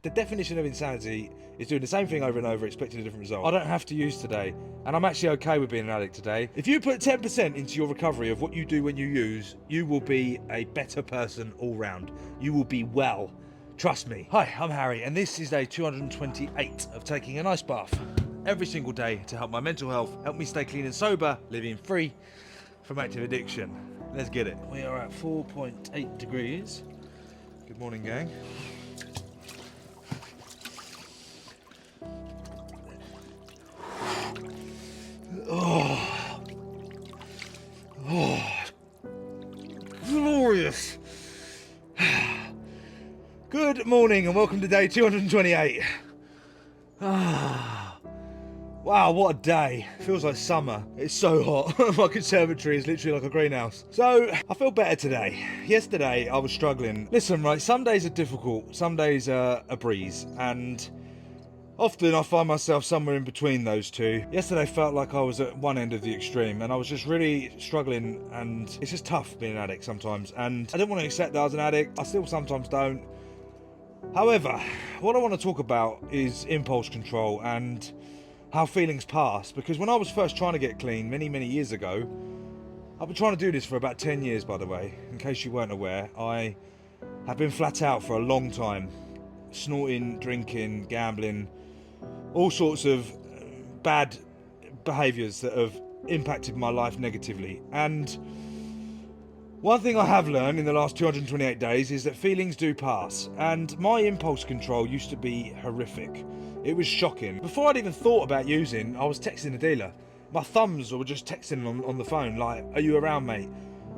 The definition of insanity is doing the same thing over and over, expecting a different result. I don't have to use today, and I'm actually okay with being an addict today. If you put 10% into your recovery of what you do when you use, you will be a better person all round. You will be well. Trust me. Hi, I'm Harry, and this is day 228 of taking an ice bath every single day to help my mental health, help me stay clean and sober, living free from active addiction. Let's get it. We are at 4.8 degrees. Good morning, gang. Oh, glorious. Good morning and welcome to day 228. Wow, what a day. Feels like summer. It's so hot. My conservatory is literally like a greenhouse. So, I feel better today. Yesterday, I was struggling. Listen, right, some days are difficult. Some days are a breeze. And often I find myself somewhere in between those two. Yesterday felt like I was at one end of the extreme and I was just really struggling, and it's just tough being an addict sometimes. And I didn't want to accept that I was an addict. I still sometimes don't. However, what I want to talk about is impulse control and how feelings pass. Because when I was first trying to get clean many years ago, I've been trying to do this for about 10 years, by the way. In case you weren't aware, I have been flat out for a long time. Snorting, drinking, gambling, all sorts of bad behaviours that have impacted my life negatively. And one thing I have learned in the last 228 days is that feelings do pass, and my impulse control used to be horrific. It was shocking. Before I'd even thought about using, I was texting the dealer. My thumbs were just texting on the phone, like, "Are you around, mate?"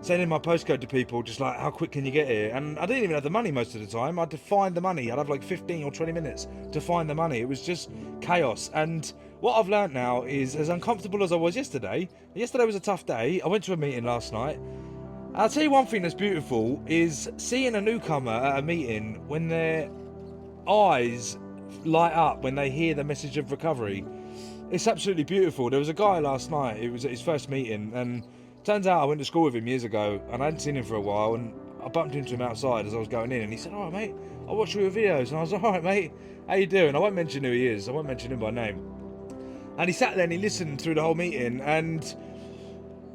Sending my postcode to people, just like, "How quick can you get here?" And I didn't even have the money most of the time. I had to find the money. I'd have like 15 or 20 minutes to find the money. It was just chaos. And what I've learned now is, as uncomfortable as I was yesterday was a tough day. I went to a meeting last night. I'll tell you one thing that's beautiful is seeing a newcomer at a meeting when their eyes light up when they hear the message of recovery. It's absolutely beautiful. There was a guy last night, it was at his first meeting, and turns out I went to school with him years ago and I hadn't seen him for a while, and I bumped into him outside as I was going in and he said, "Alright mate, I watched all your videos." And I was like, "Alright mate, how you doing?" I won't mention who he is, I won't mention him by name. And he sat there and he listened through the whole meeting, and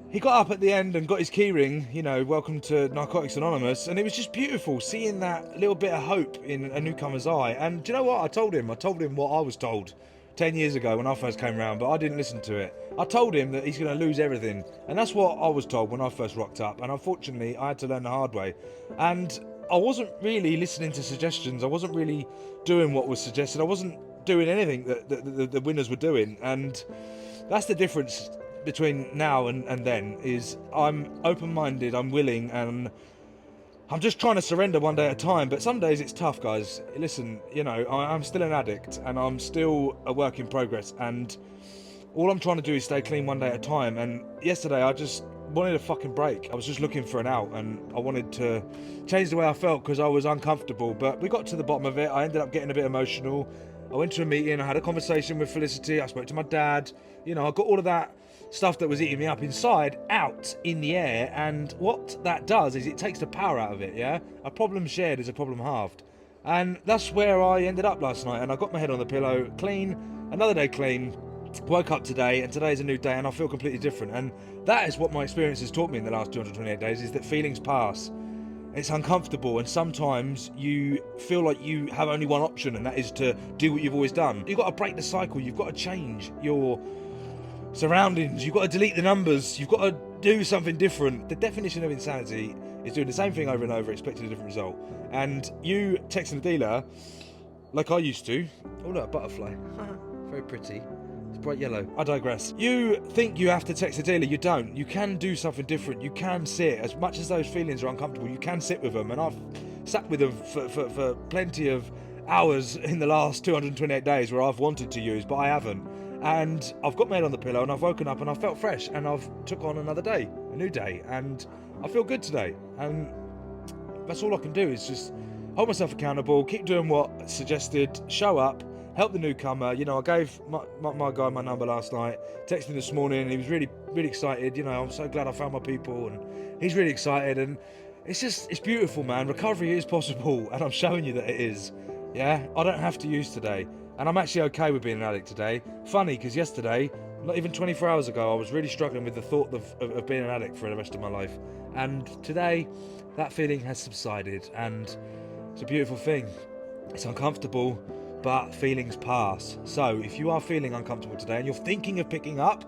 he got up at the end and got his keyring, you know, "Welcome to Narcotics Anonymous," and it was just beautiful seeing that little bit of hope in a newcomer's eye. And do you know what I told him? I told him what I was told 10 years ago when I first came around, but I didn't listen to it. I told him that he's going to lose everything, and that's what I was told when I first rocked up, and unfortunately I had to learn the hard way. And I wasn't really listening to suggestions, I wasn't really doing what was suggested, I wasn't doing anything that the winners were doing. And that's the difference between now and then, is I'm open-minded, I'm willing, and I'm just trying to surrender one day at a time. But some days it's tough, guys. Listen, you know, I'm still an addict and I'm still a work in progress, and all I'm trying to do is stay clean one day at a time. And yesterday I just wanted a fucking break. I was just looking for an out, and I wanted to change the way I felt because I was uncomfortable. But we got to the bottom of it. I ended up getting a bit emotional. I went to a meeting, I had a conversation with Felicity, I spoke to my dad. You know, I got all of that stuff that was eating me up inside out in the air, and what that does is it takes the power out of it, yeah? A problem shared is a problem halved. And that's where I ended up last night, and I got my head on the pillow, clean, another day clean, woke up today, and today's a new day, and I feel completely different. And that is what my experience has taught me in the last 228 days, is that feelings pass. It's uncomfortable, and sometimes you feel like you have only one option, and that is to do what you've always done. You've got to break the cycle, you've got to change your surroundings, you've got to delete the numbers, you've got to do something different. The definition of insanity is doing the same thing over and over, expecting a different result. And you texting the dealer, like I used to. Oh look, a butterfly. Very pretty. It's bright yellow. I digress. You think you have to text the dealer, you don't. You can do something different. You can sit. As much as those feelings are uncomfortable, you can sit with them. And I've sat with them for plenty of hours in the last 228 days where I've wanted to use, but I haven't. And I've got my head on the pillow and I've woken up and I felt fresh, and I've took on another day, a new day, and I feel good today. And that's all I can do, is just hold myself accountable, keep doing what suggested, show up, help the newcomer. You know, I gave my guy my number last night, texted him this morning, and he was really excited. You know, I'm so glad I found my people, and he's really excited. And it's beautiful, man. Recovery is possible, and I'm showing you that it is. Yeah, I don't have to use today. And I'm actually okay with being an addict today. Funny, because yesterday, not even 24 hours ago, I was really struggling with the thought of being an addict for the rest of my life. And today, that feeling has subsided, and it's a beautiful thing. It's uncomfortable, but feelings pass. So if you are feeling uncomfortable today and you're thinking of picking up,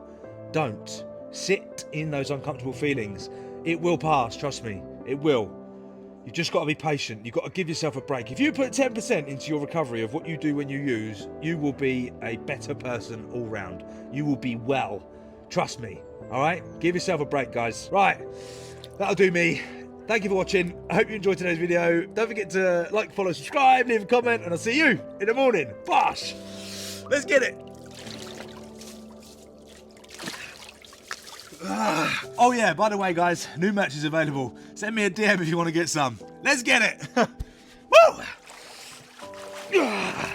don't. Sit in those uncomfortable feelings. It will pass, trust me. It will. You've just got to be patient. You've got to give yourself a break. If you put 10% into your recovery of what you do when you use, you will be a better person all round. You will be well. Trust me. All right? Give yourself a break, guys. Right. That'll do me. Thank you for watching. I hope you enjoyed today's video. Don't forget to like, follow, subscribe, leave a comment, and I'll see you in the morning. Bosh! Let's get it. Oh yeah, by the way guys, new merch is available. Send me a DM if you want to get some. Let's get it. Woo!